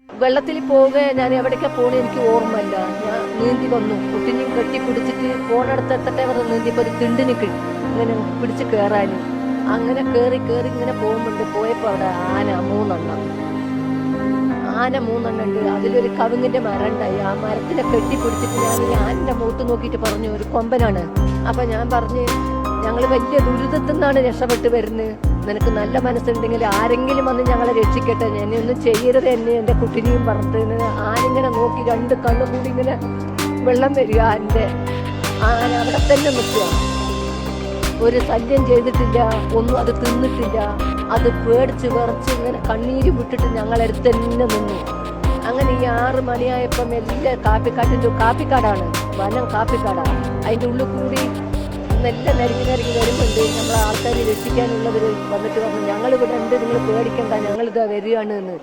വെള്ളത്തിൽ പോവുക ഞാൻ എവിടേക്കാ പോണേ എനിക്ക് ഓർമ്മയില്ല. ഞാൻ നീന്തി വന്നു, കുട്ടിനെയും കെട്ടിപ്പിടിച്ചിട്ട് പോണടുത്തെത്തട്ടെ പറഞ്ഞ് നീന്തിയപ്പോൾ ഒരു തിണ്ടിന് ഇങ്ങനെ പിടിച്ച് കയറാൻ അങ്ങനെ കയറി ഇങ്ങനെ പോയപ്പോൾ അവിടെ ആന മൂന്നെണ്ണം ഉണ്ട്. അതിലൊരു കവുങ്ങിന്റെ മരം ഉണ്ടായി. ആ മരത്തിനെ കെട്ടിപ്പിടിച്ചിട്ട് ഞാൻ ഈ ആനന്റെ മുഖത്ത് നോക്കിയിട്ട് പറഞ്ഞു, ഒരു കൊമ്പനാണ്. അപ്പൊ ഞാൻ പറഞ്ഞ്, ഞങ്ങൾ വലിയ ദുരിതത്തിൽ നിന്നാണ് രക്ഷപ്പെട്ട് വരുന്നത്. നിനക്ക് നല്ല മനസ്സുണ്ടെങ്കിൽ ആരെങ്കിലും വന്ന് ഞങ്ങളെ രക്ഷിക്കട്ടെ, എന്നെ ഒന്നും ചെയ്യരുത്, എന്നെ എൻ്റെ കുട്ടിനെയും പറഞ്ഞിട്ട് ആനിങ്ങനെ നോക്കി രണ്ട് കണ്ണും കൂടി ഇങ്ങനെ വെള്ളം വരിക. ആന അവിടെ തന്നെ നിൽക്കുക. ഒരു ശല്യം ചെയ്തിട്ടില്ല, ഒന്നും അത് തിന്നിട്ടില്ല. അത് പേടിച്ച് വിറച്ച് ഇങ്ങനെ കണ്ണീര് വിട്ടിട്ട് ഞങ്ങളടുത്ത് തന്നെ നിന്നു. അങ്ങനെ ഈ 6 മണിയായപ്പം എല്ലാ കാപ്പിക്കാടാണ്, വനം കാപ്പിക്കാടാണ്. അതിൻ്റെ ഉള്ളിൽ കൂടി നല്ല നരങ്ങി വരുന്നുണ്ട്. നമ്മളെ ആൾക്കാർ രക്ഷിക്കാനുള്ളവർ വന്നിട്ട് പറഞ്ഞു, ഞങ്ങളിവിടെ ഉണ്ട്, നിങ്ങൾ പേടിക്കണ്ട, ഞങ്ങളിതാ വരികയാണ് എന്ന്.